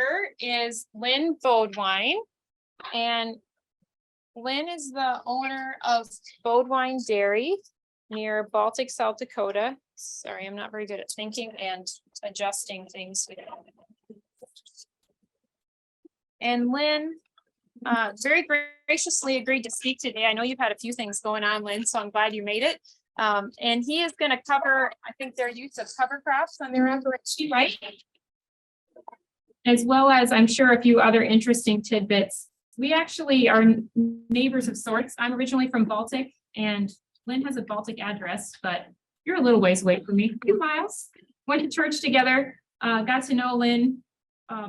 here is Lynn Bodwine. And Lynn is the owner of Bodwine Dairy near Baltic, South Dakota. Sorry, I'm not very good at thinking and adjusting things. And Lynn very graciously agreed to speak today. I know you've had a few things going on, Lynn, so I'm glad you made it. And he is going to cover, I think, their use of cover crops on their operation, right? As well as, I'm sure, a few other interesting tidbits. We actually are neighbors of sorts. I'm originally from Baltic, and Lynn has a Baltic address, but you're a little ways away from me, 2 miles. Went to church together, got to know Lynn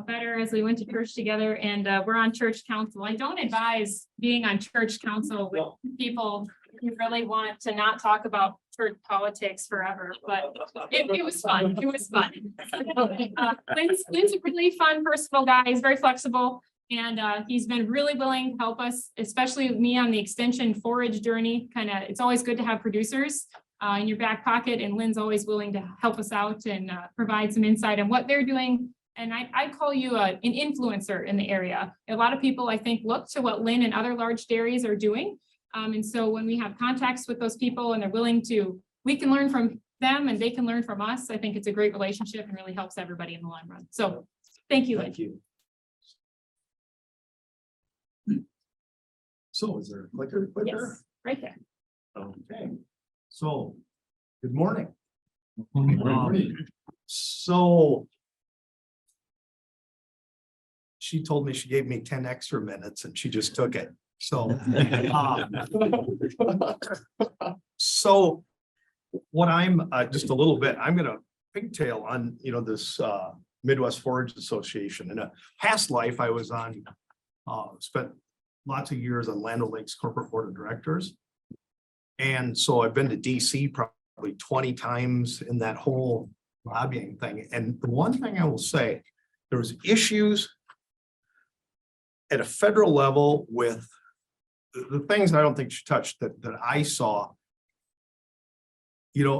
better as we went to church together, and we're on church council. I don't advise being on church council with people who really want to not talk about church politics forever, but it was fun. It was fun. Lynn's a really fun, personable guy. He's very flexible, and he's been really willing to help us, especially with me on the extension forage journey. It's always good to have producers in your back pocket, and Lynn's always willing to help us out and provide some insight on what they're doing. And I call you an influencer in the area. A lot of people, I think, look to what Lynn and other large dairies are doing. And so when we have contacts with those people and they're willing to, we can learn from them and they can learn from us. I think it's a great relationship and really helps everybody in the long run. So thank you, Lynn. Thank you. So is there a clicker? Yes, right there. Okay. So, good morning. Good morning. So she told me she gave me 10 extra minutes and she just took it. So, so what I'm just a little bit, I'm going to pigtail on, this Midwest Forage Association. In a past life, I was on, spent lots of years on Land O'Lakes corporate board of directors. And so I've been to DC probably 20 times in that whole lobbying thing. And the one thing I will say, there was issues at a federal level with the things I don't think she touched that I saw,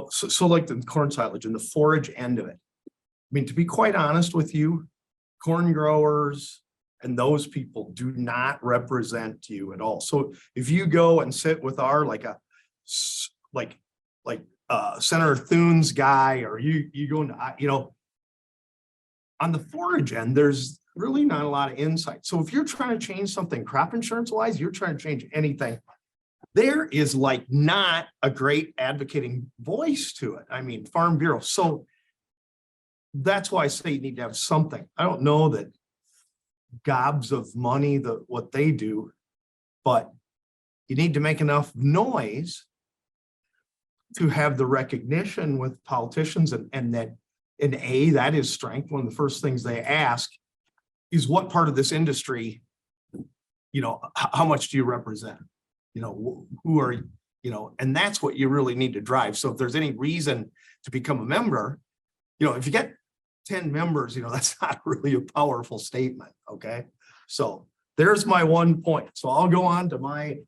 so like the corn silage and the forage end of it. I mean, to be quite honest with you, corn growers and those people do not represent you at all. So if you go and sit with our Senator Thune's guy, or you go into, on the forage end, there's really not a lot of insight. So if you're trying to change something crop insurance wise, you're trying to change anything, there is not a great advocating voice to it. I mean, Farm Bureau. So that's why I say you need to have something. I don't know that gobs of money, what they do, but you need to make enough noise to have the recognition with politicians, and that is strength. One of the first things they ask is, what part of this industry, how much do you represent? Who are you, and that's what you really need to drive. So if there's any reason to become a member, if you get 10 members, that's not really a powerful statement. Okay. So there's my one point. So I'll go on to my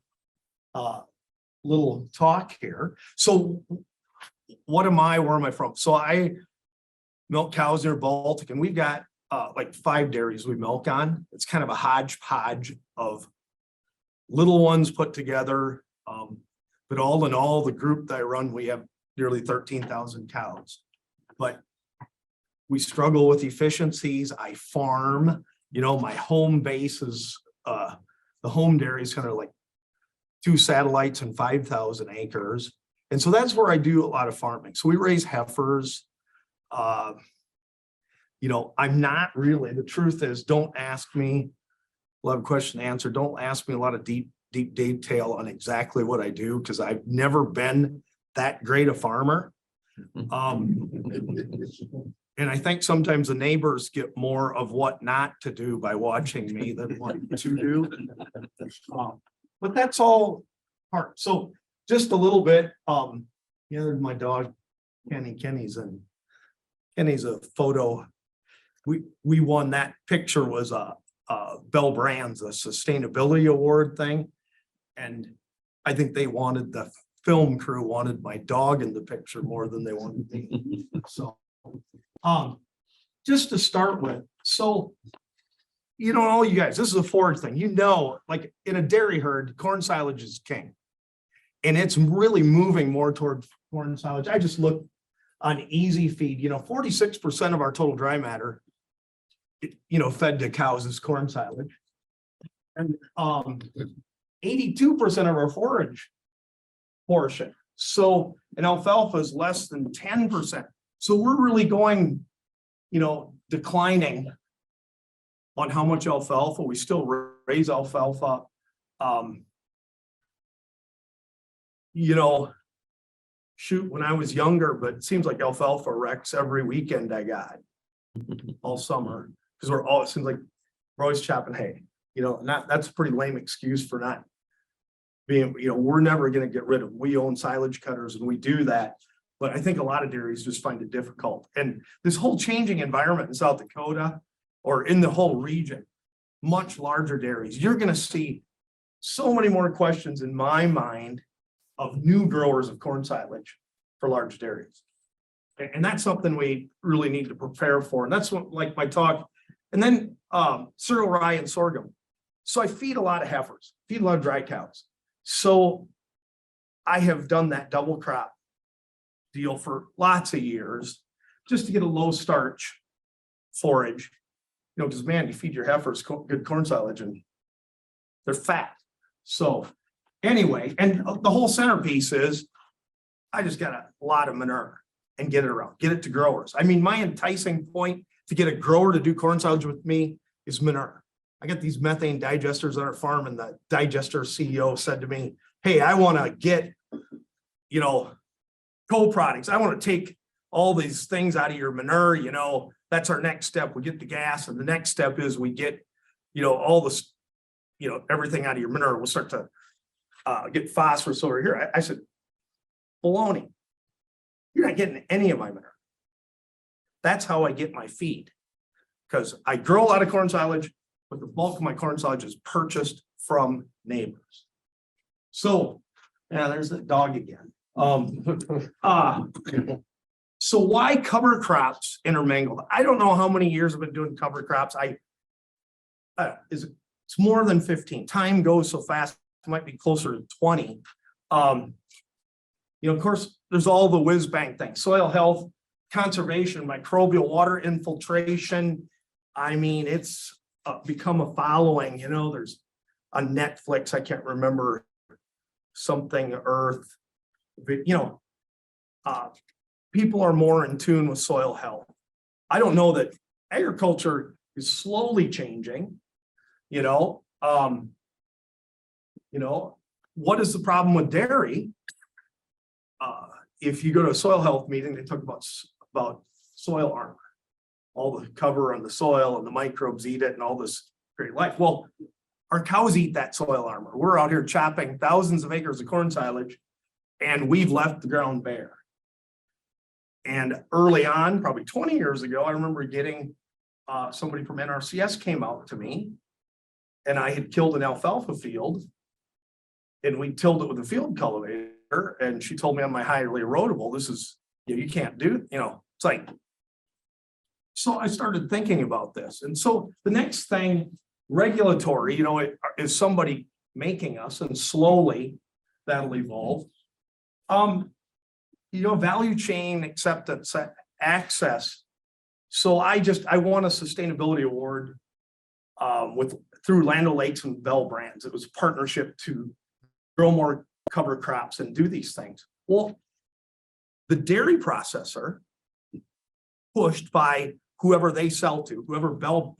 little talk here. So what am I, where am I from? So I milk cows near Baltic, and we've got 5 dairies we milk on. It's kind of a hodgepodge of little ones put together. But all in all, the group that I run, we have nearly 13,000 cows. But we struggle with efficiencies. I farm, my home base is, the home dairy is kind of like 2 satellites and 5,000 acres. And so that's where I do a lot of farming. So we raise heifers. I'm not really, the truth is, don't ask me, we'll have a question and answer. Don't ask me a lot of deep detail on exactly what I do, because I've never been that great a farmer. And I think sometimes the neighbors get more of what not to do by watching me than what to do. But that's all part. So just a little bit, my dog, Kenny's a photo. We won that picture, was Bell Brands, a sustainability award thing. And I think they wanted, the film crew wanted my dog in the picture more than they wanted me. So just to start with, so you know, all you guys, this is a forage thing, you know, like in a dairy herd, corn silage is king. And it's really moving more toward corn silage. I just looked on Easy Feed, 46% of our total dry matter, fed to cows is corn silage. And 82% of our forage portion. So, and alfalfa is less than 10%. So we're really going, declining on how much alfalfa. We still raise alfalfa. Shoot, when I was younger, but it seems like alfalfa wrecks every weekend I got all summer, because it seems like we're always chopping hay, that's a pretty lame excuse for not being, we're never going to get rid of, we own silage cutters and we do that. But I think a lot of dairies just find it difficult. And this whole changing environment in South Dakota or in the whole region, much larger dairies, you're going to see so many more questions in my mind of new growers of corn silage for large dairies. And that's something we really need to prepare for. And that's what, like my talk. And then cereal rye and sorghum. So I feed a lot of heifers, feed a lot of dry cows. So I have done that double crop deal for lots of years just to get a low starch forage, because man, you feed your heifers good corn silage and they're fat. So anyway, and the whole centerpiece is I just got a lot of manure and get it around, get it to growers. I mean, my enticing point to get a grower to do corn silage with me is manure. I got these methane digesters on our farm, and the digester CEO said to me, hey, I want to get, co-products. I want to take all these things out of your manure, that's our next step. We get the gas, and the next step is we get, all this, everything out of your manure. We'll start to get phosphorus over here. I said, baloney. You're not getting any of my manure. That's how I get my feed, because I grow a lot of corn silage, but the bulk of my corn silage is purchased from neighbors. So, yeah, there's the dog again. So why cover crops intermingled? I don't know how many years I've been doing cover crops. It's more than 15. Time goes so fast. It might be closer to 20. Of course, there's all the whiz bang things: soil health, conservation, microbial, water infiltration. I mean, it's become a following. There's on Netflix, I can't remember, something Earth. People are more in tune with soil health. I don't know that agriculture is slowly changing. What is the problem with dairy? If you go to a soil health meeting, they talk about soil armor, all the cover on the soil and the microbes eat it and all this great life. Well, our cows eat that soil armor. We're out here chopping thousands of acres of corn silage, and we've left the ground bare. And early on, probably 20 years ago, I remember getting somebody from NRCS came out to me, and I had killed an alfalfa field, and we tilled it with a field cultivator. And she told me on my highly erodible, this is, you can't do, it's like, so I started thinking about this. And so the next thing, regulatory, is somebody making us, and slowly that'll evolve. Value chain acceptance, access. So I won a sustainability award through Land O'Lakes and Bell Brands. It was a partnership to grow more cover crops and do these things. Well, the dairy processor, pushed by whoever they sell to, whoever Bell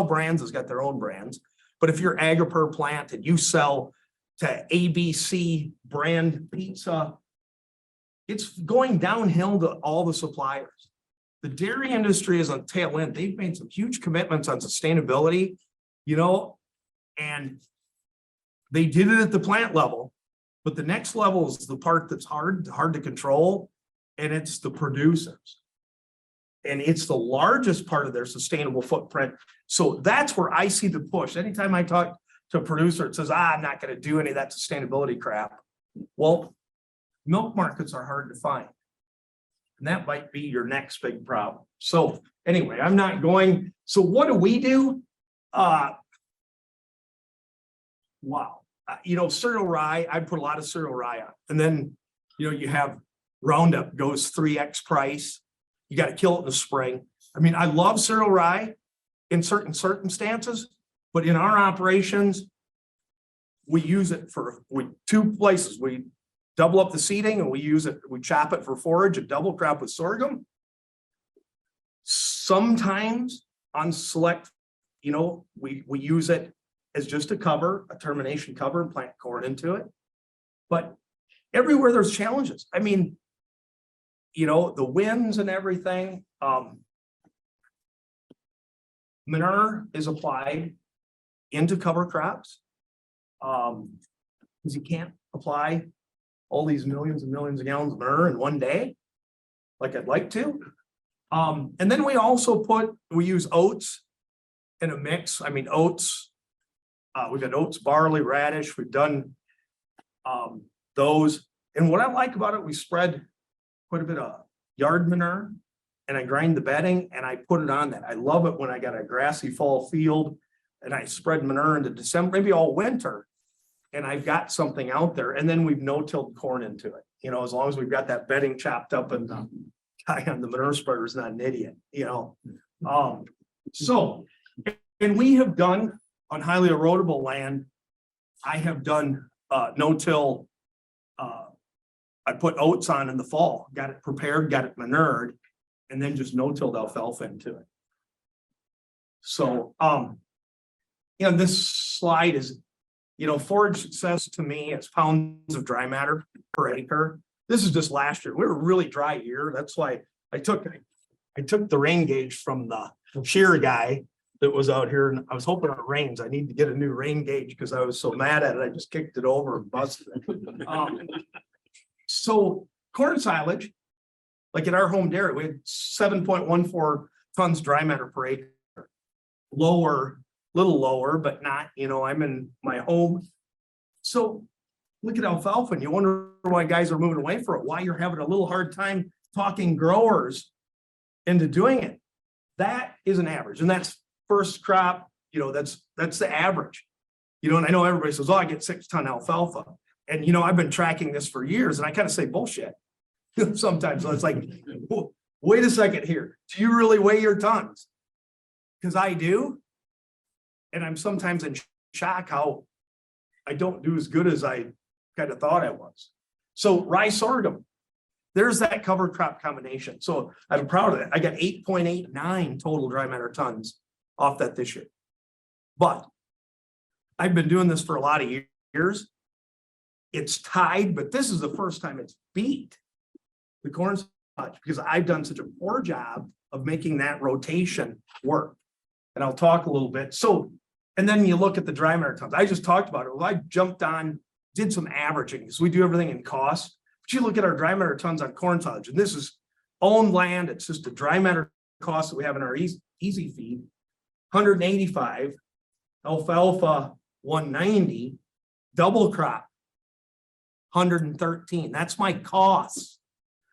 Brands has got their own brands. But if you're Agripur plant and you sell to ABC brand pizza, it's going downhill to all the suppliers. The dairy industry is on tail end. They've made some huge commitments on sustainability, and they did it at the plant level. But the next level is the part that's hard to control, and it's the producers. And it's the largest part of their sustainable footprint. So that's where I see the push. Anytime I talk to a producer, it says, I'm not going to do any of that sustainability crap. Well, milk markets are hard to find. And that might be your next big problem. So anyway, I'm not going. So what do? Wow. Cereal Rye, I put a lot of Cereal Rye on. And then, you have Roundup goes 3x price. You got to kill it in the spring. I mean, I love Cereal Rye in certain circumstances, but in our operations, we use it for two places. We double up the seeding and we chop it for forage and double crop with sorghum. Sometimes on select, we use it as just a cover, a termination cover, and plant corn into it. But everywhere there's challenges. I mean, the winds and everything. Manure is applied into cover crops. Because you can't apply all these millions and millions of gallons of manure in one day, like I'd like to. And then we also we use oats in a mix. I mean, oats, we've got oats, barley, radish. We've done those. And what I like about it, we spread quite a bit of yard manure and I grind the bedding and I put it on that. I love it when I got a grassy fall field and I spread manure into December, maybe all winter. And I've got something out there and then we've no-tilled corn into it. As long as we've got that bedding chopped up and the guy on the manure spreader is not an idiot, So, and we have done on highly erodible land, I have done no-till. I put oats on in the fall, got it prepared, got it manured, and then just no-tilled alfalfa into it. So, this slide is, forage success to me, it's pounds of dry matter per acre. This is just last year. We were a really dry year. That's why I took the rain gauge from the shear guy that was out here and I was hoping it rains. I need to get a new rain gauge because I was so mad at it. I just kicked it over and busted it. So corn silage, like at our home dairy, we had 7.14 tons dry matter per acre. Little lower, but not, I'm in my home. So look at alfalfa and you wonder why guys are moving away from it, why you're having a little hard time talking growers into doing it. That is an average. And that's first crop, that's the average. And I know everybody says, I get 6 ton alfalfa. And, I've been tracking this for years and I kind of say bullshit sometimes. So it's like, wait a second here. Do you really weigh your tons? Because I do. And I'm sometimes in shock how I don't do as good as I kind of thought I was. So rye sorghum, there's that cover crop combination. So I'm proud of that. I got 8.89 total dry matter tons off that this year. But I've been doing this for a lot of years. It's tied, but this is the first time it's beat the corn silage because I've done such a poor job of making that rotation work. And I'll talk a little bit. So, and then you look at the dry matter tons. I just talked about it. Well, I jumped on, did some averaging. So we do everything in cost. But you look at our dry matter tons on corn silage, and this is owned land. It's just a dry matter cost that we have in our easy feed, 185, alfalfa 190, double crop 113. That's my cost.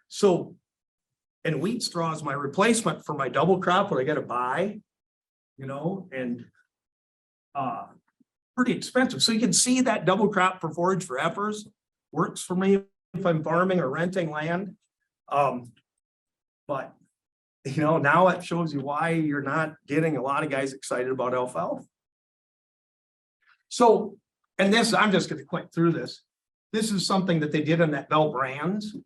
So, and wheat straw is my replacement for my double crop, what I got to buy, and pretty expensive. So you can see that double crop for forage for heifers works for me if I'm farming or renting land. But now it shows you why you're not getting a lot of guys excited about alfalfa. So, and this, I'm just going to click through this. This is something that they did on that Bell Brands.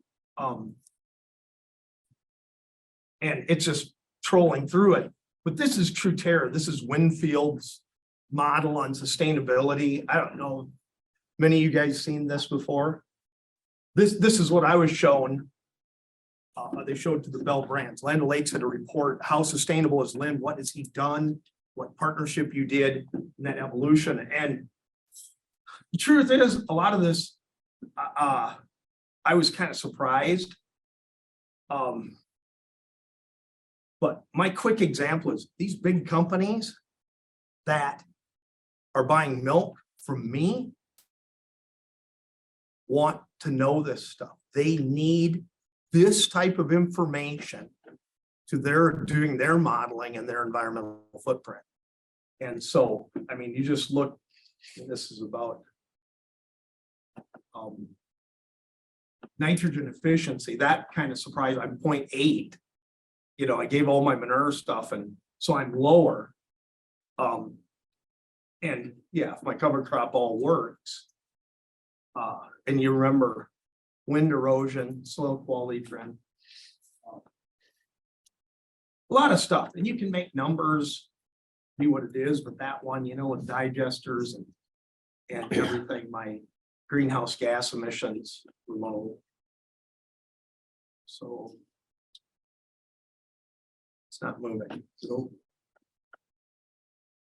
And it's just trolling through it. But this is True Terror. This is Winfield's model on sustainability. I don't know, many of you guys seen this before. This is what I was shown. They showed to the Bell Brands. Land O'Lakes had a report. How sustainable is Lynn? What has he done? What partnership you did in that evolution? And the truth is, a lot of this, I was kind of surprised. But my quick example is these big companies that are buying milk from me want to know this stuff. They need this type of information to their doing their modeling and their environmental footprint. And so, I mean, you just look, and this is about nitrogen efficiency, that kind of surprised, I'm 0.8. You know, I gave all my manure stuff and so I'm lower. And yeah, if my cover crop all works. And you remember wind erosion, soil quality trend. A lot of stuff, and you can make numbers, be what it is, but that one, you know, with digesters and everything, my greenhouse gas emissions were low. So. It's not moving, so.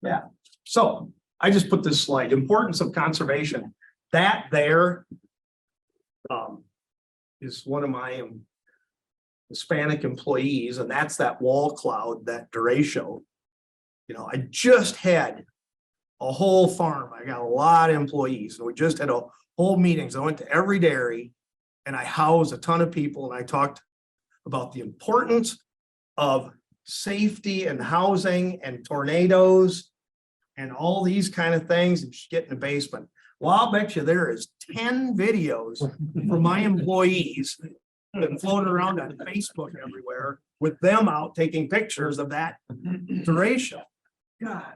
Yeah, so I just put this slide, importance of conservation, that there. Is one of my Hispanic employees, and that's that wall cloud, that derecho. You know, I just had a whole farm. I got a lot of employees, and we just had a whole meetings. I went to every dairy and I housed a ton of people, and I talked about the importance of safety and housing and tornadoes and all these kind of things, and just get in the basement. Well, I'll bet you there is 10 videos from my employees that floating around on Facebook everywhere with them out taking pictures of that duration. God.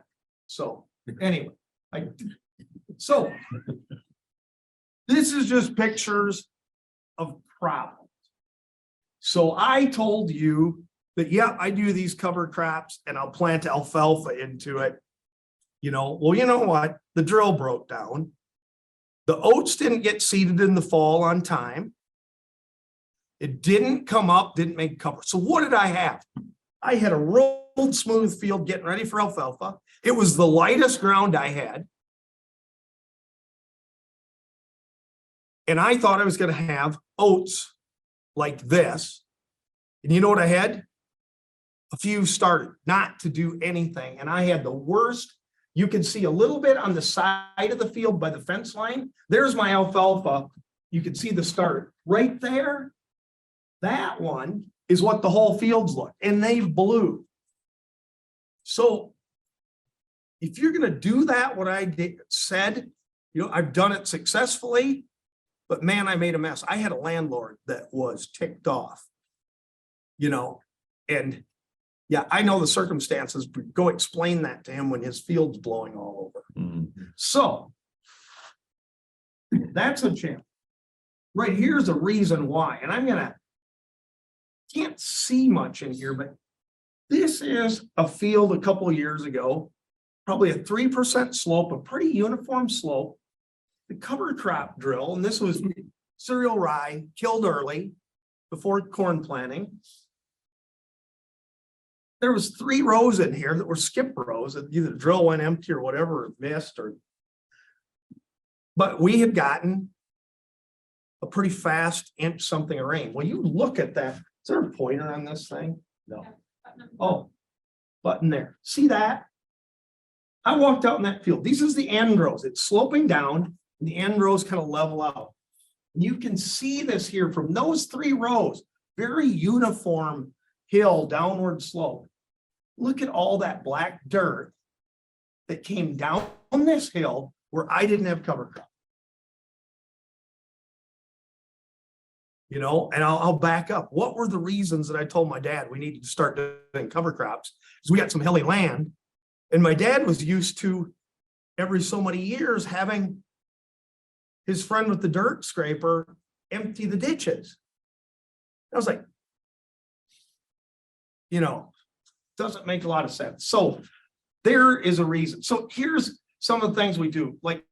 So anyway, so this is just pictures of problems. So I told you that, yeah, I do these cover crops and I'll plant alfalfa into it. You know, well, you know what? The drill broke down. The oats didn't get seeded in the fall on time. It didn't come up, didn't make cover. So what did I have? I had a rolled smooth field getting ready for alfalfa. It was the lightest ground I had. And I thought I was going to have oats like this. And you know what I had? A few started not to do anything. And I had the worst. You can see a little bit on the side of the field by the fence line. There's my alfalfa. You can see the start right there. That one is what the whole fields look, and they blew. So if you're going to do that, what I said, you know, I've done it successfully, but man, I made a mess. I had a landlord that was ticked off, you know, and yeah, I know the circumstances, but go explain that to him when his field's blowing all over. Mm-hmm. So that's a challenge. Right here's a reason why, and can't see much in here, but this is a field a couple of years ago, probably a 3% slope, a pretty uniform slope. The cover crop drill, and this was cereal rye, killed early before corn planting. There was 3 rows in here that were skip rows, that either the drill went empty or whatever, missed or. But we had gotten a pretty fast inch something of rain. Well, you look at that. Is there a pointer on this thing? No. Oh, button there. See that? I walked out in that field. This is the end rows. It's sloping down, and the end rows kind of level out. And you can see this here from those 3 rows, very uniform hill, downward slope. Look at all that black dirt that came down this hill where I didn't have cover crop. You know, and I'll back up. What were the reasons that I told my dad we needed to start doing cover crops? Because we got some hilly land, and my dad was used to every so many years having his friend with the dirt scraper empty the ditches. I was like, you know, doesn't make a lot of sense. So there is a reason. So here's some of the things we do. Like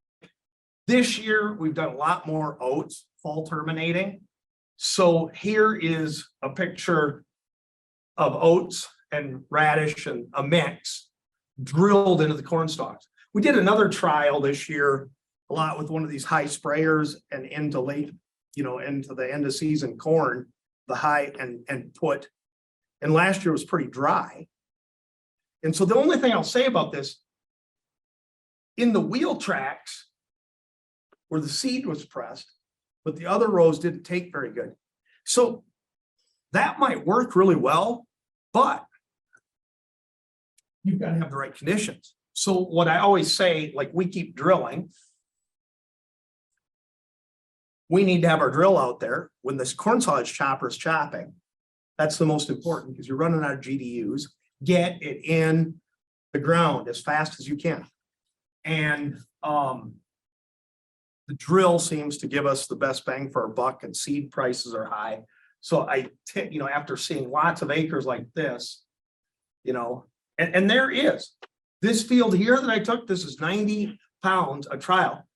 this year, we've done a lot more oats, fall terminating. So here is a picture of oats and radish and a mix drilled into the corn stalks. We did another trial this year, a lot with one of these high sprayers and into late, you know, into the end of season corn, the high and put. And last year was pretty dry. And so the only thing I'll say about this, in the wheel tracks where the seed was pressed, but the other rows didn't take very good. So that might work really well, but you've got to have the right conditions. So what I always say, like we keep drilling. We need to have our drill out there when this corn silage chopper is chopping. That's the most important because you're running out of GDUs. Get it in the ground as fast as you can. And the drill seems to give us the best bang for our buck, and seed prices are high. So after seeing lots of acres like this, and there is this field here that I took, this is 90 pounds a trial.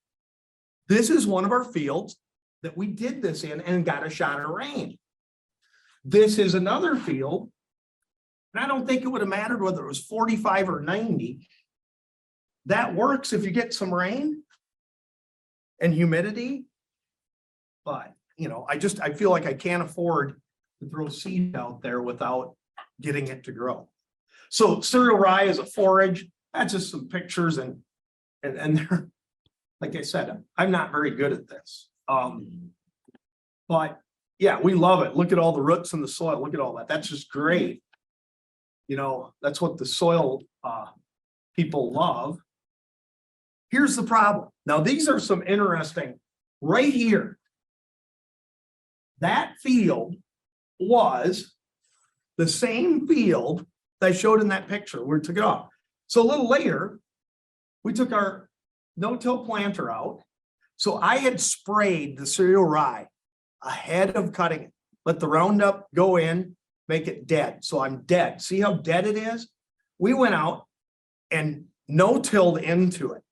This is one of our fields that we did this in and got a shot of rain. This is another field, and I don't think it would have mattered whether it was 45 or 90. That works if you get some rain and humidity. But, I feel like I can't afford to throw seed out there without getting it to grow. So cereal rye is a forage. That's just some pictures and they're, like I said, I'm not very good at this. But yeah, we love it. Look at all the roots in the soil. Look at all that. That's just great. That's what the soil people love. Here's the problem. Now, these are some interesting right here. That field was the same field that I showed in that picture where we took it off. So a little later, we took our no-till planter out. So I had sprayed the cereal rye ahead of cutting it. Let the Roundup go in, make it dead. So I'm dead. See how dead it is? We went out and no-tilled into it.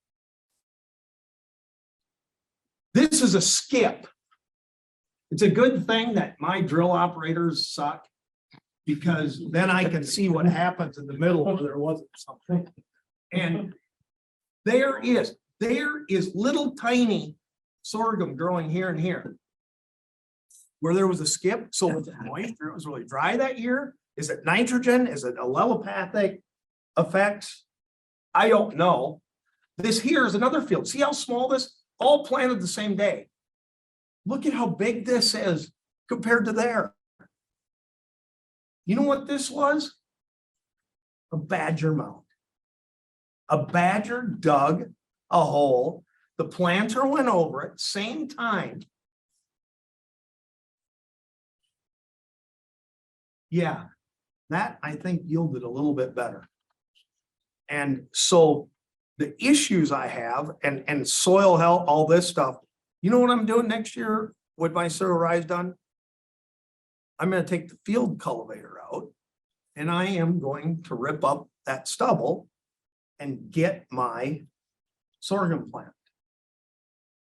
This is a skip. It's a good thing that my drill operators suck, because then I can see what happens in the middle where there wasn't something. And there is little tiny sorghum growing here and here where there was a skip. So was it moisture? It was really dry that year. Is it nitrogen? Is it allelopathic effects? I don't know. This here is another field. See how small this, all planted the same day. Look at how big this is compared to there. You know what this was? A badger mound. A badger dug a hole. The planter went over it, same time. Yeah, that I think yielded a little bit better. And so the issues I have and soil health, all this stuff, you know what I'm doing next year when my cereal rye is done? I'm going to take the field cultivator out and I am going to rip up that stubble and get my sorghum plant.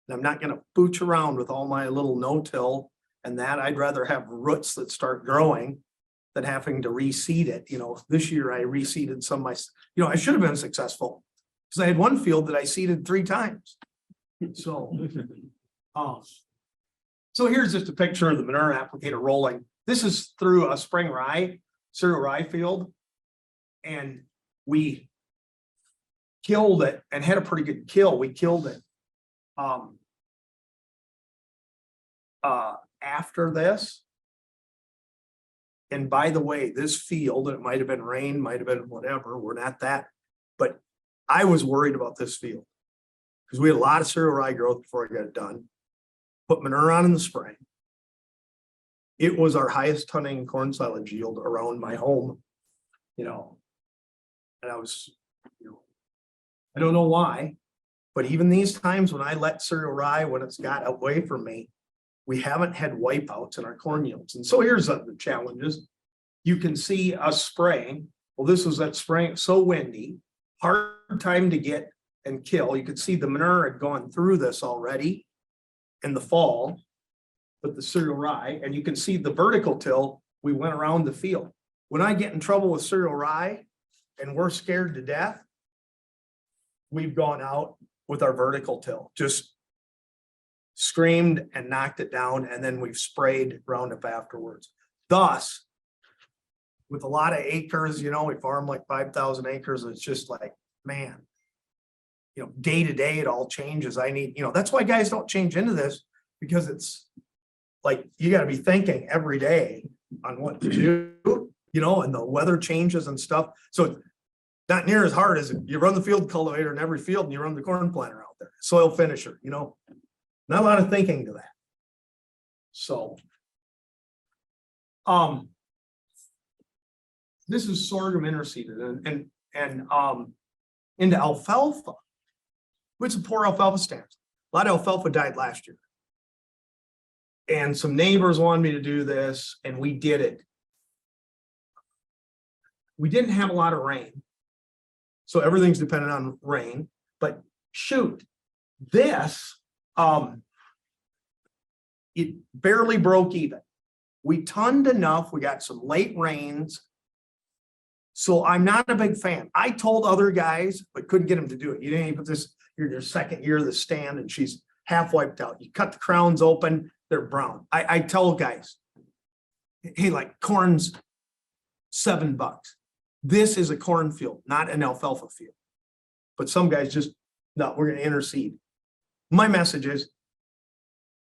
And I'm not going to booch around with all my little no-till and that. I'd rather have roots that start growing than having to reseed it. This year I reseeded some of my, I should have been successful because I had one field that I seeded 3 times. So, so here's just a picture of the manure applicator rolling. This is through a spring rye, cereal rye field. And we killed it and had a pretty good kill. We killed it. After this. And by the way, this field, it might have been rain, might have been whatever, we're not that, but I was worried about this field because we had a lot of cereal rye growth before I got it done. Put manure on in the spring. It was our highest tonning corn silage yield around my home, and I was, I don't know why, but even these times when I let cereal rye, when it's got away from me, we haven't had wipeouts in our corn yields. And so here's the challenges. You can see us spraying. Well, this was that spring, so windy, hard time to get and kill. You could see the manure had gone through this already in the fall with the cereal rye. And you can see the vertical till, we went around the field. When I get in trouble with cereal rye and we're scared to death, we've gone out with our vertical till, just screamed and knocked it down, and then we've sprayed Roundup afterwards. Thus, with a lot of acres, we farm like 5,000 acres. It's just like, man, day to day, it all changes. I need, that's why guys don't change into this, because it's like, you got to be thinking every day on what to do, and the weather changes and stuff. So not near as hard as you run the field cultivator in every field and you run the corn planter out there, soil finisher, you know, not a lot of thinking to that. So. This is sorghum interseeded and into alfalfa. It's a poor alfalfa stance. A lot of alfalfa died last year. And some neighbors wanted me to do this and we did it. We didn't have a lot of rain. So everything's dependent on rain, but shoot, this, it barely broke even. We tonned enough. We got some late rains. So I'm not a big fan. I told other guys, but couldn't get them to do it. You didn't even put this, you're your second year of the stand and she's half wiped out. You cut the crowns open, they're brown. I tell guys, hey, like corn's $7. This is a cornfield, not an alfalfa field. But some guys just, no, we're going to interseed. My message is,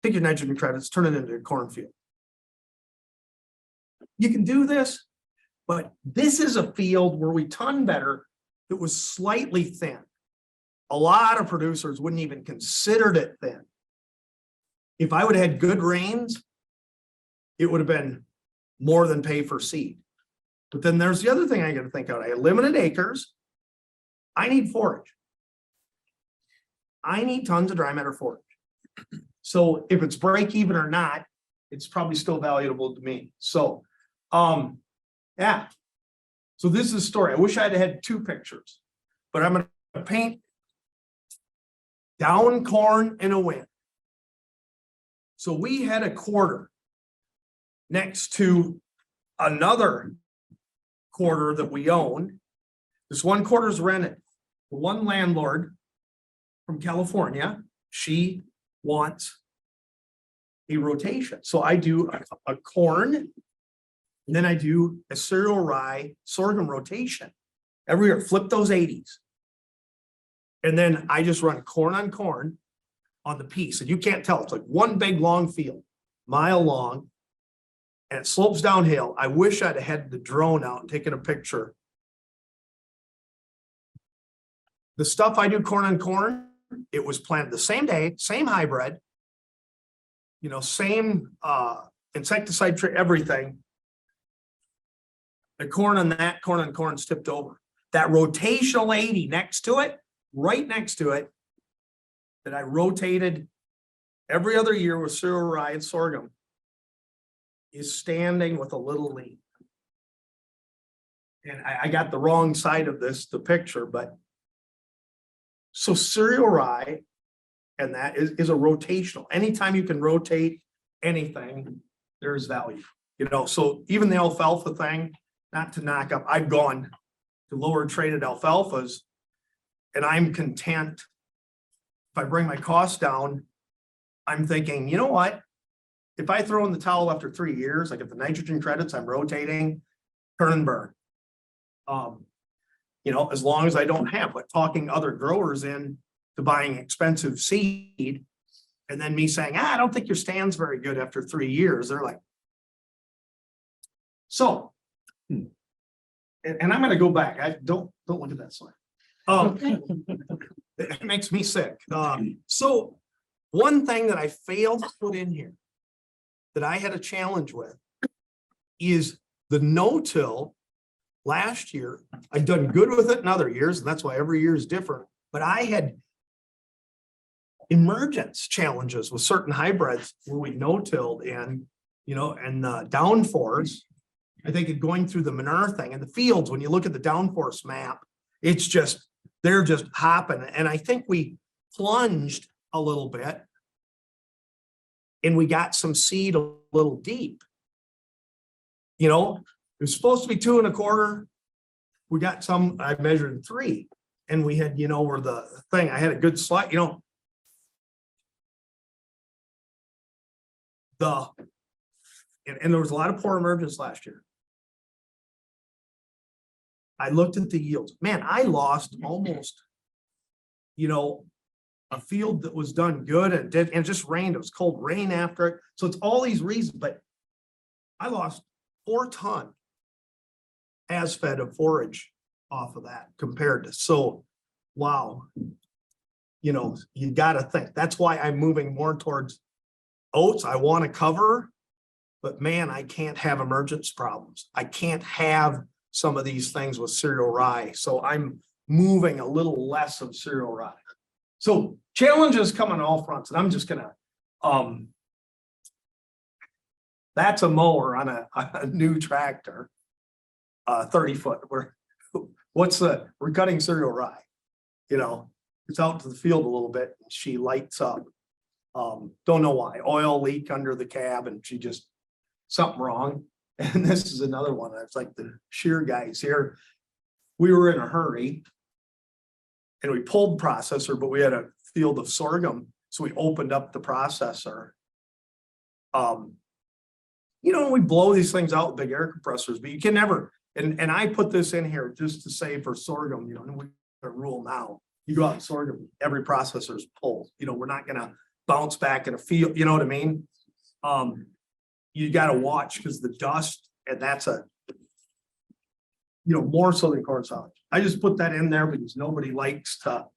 take your nitrogen credits, turn it into a cornfield. You can do this, but this is a field where we ton better. It was slightly thin. A lot of producers wouldn't even considered it thin. If I would have had good rains, it would have been more than pay for seed. But then there's the other thing I got to think of. I have limited acres. I need forage. I need tons of dry matter forage. So if it's break even or not, it's probably still valuable to me. So, yeah. So this is a story. I wish I'd had two pictures, but I'm going to paint down corn in a wind. So we had a quarter next to another quarter that we own. This one quarter is rented. The one landlord from California, she wants a rotation. So I do a corn, and then I do a cereal rye sorghum rotation. Every year, flip those 80s. And then I just run corn on the piece. And you can't tell, it's like one big long field, mile long, and it slopes downhill. I wish I'd had the drone out and taken a picture. The stuff I do corn on corn, it was planted the same day, same hybrid, you know, same insecticide, everything. The corn on corn tipped over. That rotational 80 next to it, right next to it, that I rotated every other year with cereal rye and sorghum, is standing with a little lean. And I got the wrong side of this, the picture, but so cereal rye and that is a rotational. Anytime you can rotate anything, there's value. You know, so even the alfalfa thing, not to knock up, I've gone to lower traded alfalfas and I'm content. If I bring my costs down, I'm thinking, you know what? If I throw in the towel after 3 years, I get the nitrogen credits, I'm rotating, turn and burn. You know, as long as I don't have, but talking other growers in to buying expensive seed, and then me saying, I don't think your stand's very good after 3 years. They're like, so, and I'm going to go back. I don't look at that slide. It makes me sick. So one thing that I failed to put in here that I had a challenge with is the no-till. Last year, I've done good with it in other years, and that's why every year is different. But I had emergence challenges with certain hybrids where we no-tilled in, you know, and the downforce. I think it going through the Manure thing in the fields, when you look at the downforce map, it's just, they're just hopping. And I think we plunged a little bit and we got some seed a little deep. You know, it was supposed to be 2 1/4. We got some, I measured 3, and we had, you know, where the thing, I had a good slide, you know. And there was a lot of poor emergence last year. I looked at the yields. Man, I lost almost, you know, a field that was done good and it just rained. It was cold rain after it. So it's all these reasons, but I lost 4 tons as fed of forage off of that compared to, so, wow. You know, you gotta think, that's why I'm moving more towards oats. I want to cover. But man, I can't have emergence problems. I can't have some of these things with cereal rye. So I'm moving a little less of cereal rye. So challenges come on all fronts, and I'm just gonna, that's a mower on a new tractor. 30-foot, we're cutting cereal rye. You know, it's out to the field a little bit, and she lights up. Don't know why, oil leak under the cab, and she just, something wrong. And this is another one. It's like the shear guys here. We were in a hurry and we pulled processor, but we had a field of sorghum. So we opened up the processor. You know, we blow these things out with big air compressors, but you can never, and I put this in here just to say for sorghum, you know, we have a rule now. You go out and sorghum, every processor is pulled. You know, we're not gonna bounce back in a field, you know what I mean? You got to watch because the dust, and that's more so than corn solid. I just put that in there because nobody likes to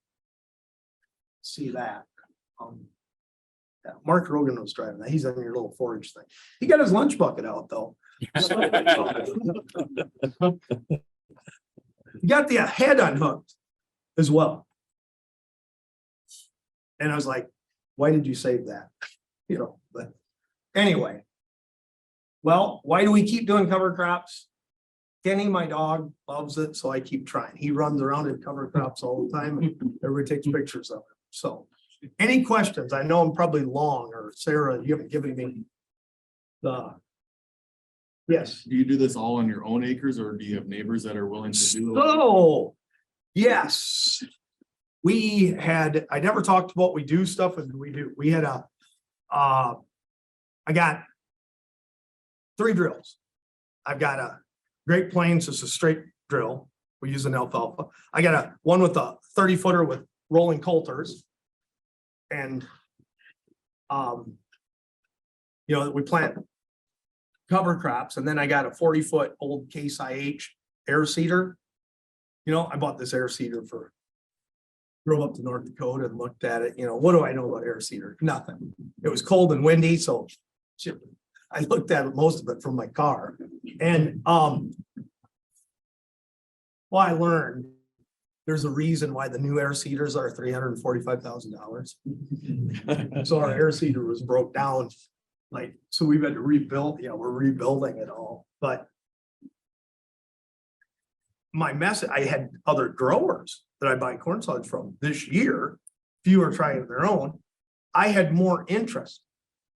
see that. Yeah, Mark Rogan was driving that. He's on your little forage thing. He got his lunch bucket out though. He got the head unhooked as well. And I was like, why did you save that? You know, but anyway. Well, why do we keep doing cover crops? Kenny, my dog, loves it, so I keep trying. He runs around in cover crops all the time, and everybody takes pictures of it. So, any questions? I know I'm probably long, or Sarah, you haven't given me the. Yes. Do you do this all on your own acres, or do you have neighbors that are willing to do? So, yes, I never talked about we do stuff, and we had I got 3 drills. I've got a Great Plains, it's a straight drill. We use an alfalfa. I got one with a 30-footer with rolling coulters. And we plant cover crops, and then I got a 40-foot old Case IH air seeder. You know, I bought this air seeder drove up to North Dakota and looked at it. You know, what do I know about air seeder? Nothing. It was cold and windy, so I looked at most of it from my car. And I learned there's a reason why the new air seeders are $345,000. So our air seeder was broke down. So we've had to rebuild, we're rebuilding it all. But my message, I had other growers that I buy corn solids from this year, few are trying their own. I had more interest.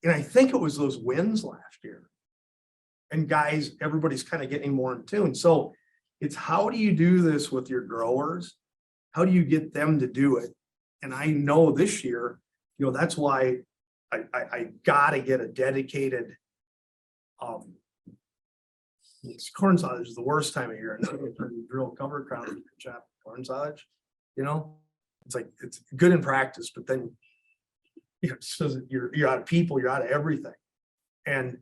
And I think it was those wins last year. And guys, everybody's kind of getting more in tune. So it's how do you do this with your growers? How do you get them to do it? And I know this year, that's why I gotta get a dedicated corn silage is the worst time of year. And you drill cover crop and chop corn silage, it's like it's good in practice, but then you're out of people, you're out of everything. And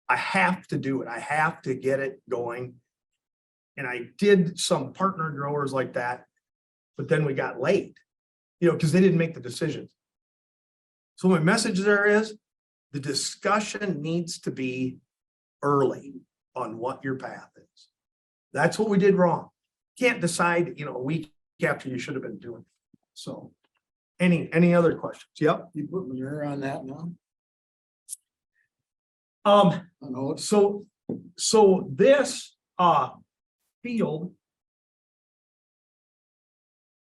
I have to do it. I have to get it going. And I did some partner growers like that, but then we got late, because they didn't make the decisions. So my message there is the discussion needs to be early on what your path is. That's what we did wrong. Can't decide, a week after you should have been doing it. So any other questions? Yep. You put manure on that now? So this field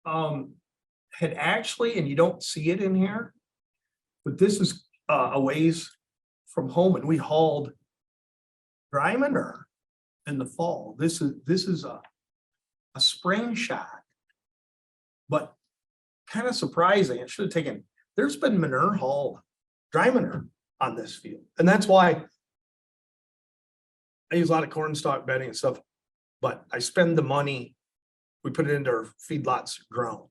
had actually, and you don't see it in here, but this is a ways from home, and we hauled dry manure in the fall. This is a spring shot, but kind of surprising. It should have taken, there's been manure hauled, dry manure on this field. And that's why I use a lot of corn stalk bedding and stuff, but I spend the money, we put it into our feedlots ground.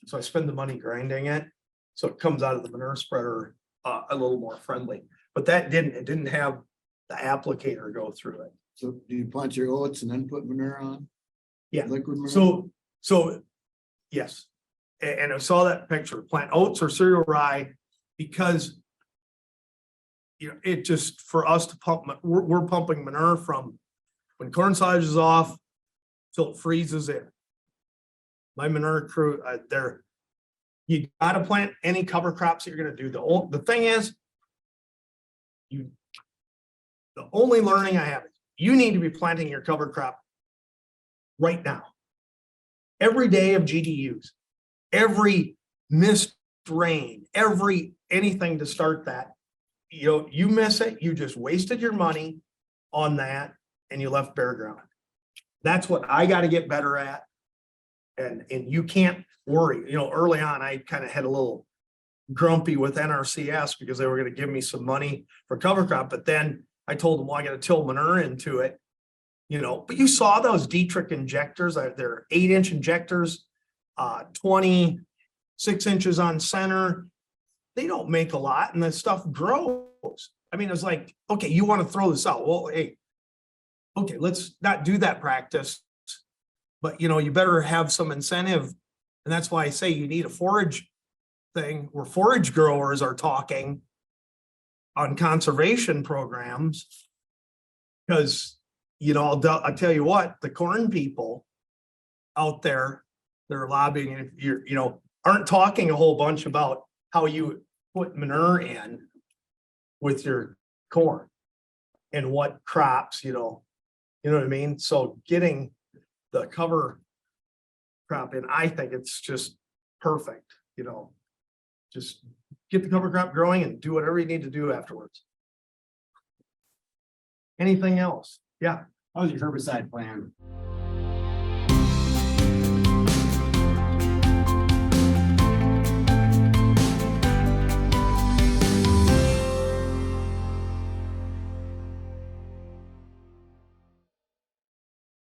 So I spend the money grinding it. So it comes out of the manure spreader a little more friendly, but it didn't have the applicator go through it. So do you plant your oats and then put manure on? Yeah. Liquid manure? So, yes. And I saw that picture, plant oats or cereal rye, because you know, it just, for us to pump, we're pumping manure from when corn silage is off till it freezes in. My manure crew, you gotta plant any cover crops that you're gonna do. The thing is, the only learning I have is you need to be planting your cover crop right now. Every day of GDUs, every missed rain, anything to start that. You know, you miss it, you just wasted your money on that and you left bare ground. That's what I got to get better at. And you can't worry, you know, early on, I kind of had a little grumpy with NRCS because they were going to give me some money for cover crop. But then I told them, well, I got to till manure into it, you know, but you saw those Dietrich injectors, they're 8-inch injectors, 26 inches on center. They don't make a lot and the stuff grows. I mean, it's like, okay, you want to throw this out. Well, hey, okay, let's not do that practice. But you know, you better have some incentive. And that's why I say you need a forage thing where forage growers are talking on conservation programs. Because, you know, I'll tell you what, the corn people out there, they're lobbying, and if you know, aren't talking a whole bunch about how you put manure in with your corn and what crops, you know what I mean? So getting the cover crop in, I think it's just perfect, you know, just get the cover crop growing and do whatever you need to do afterwards. Anything else? Yeah. How's your herbicide plan?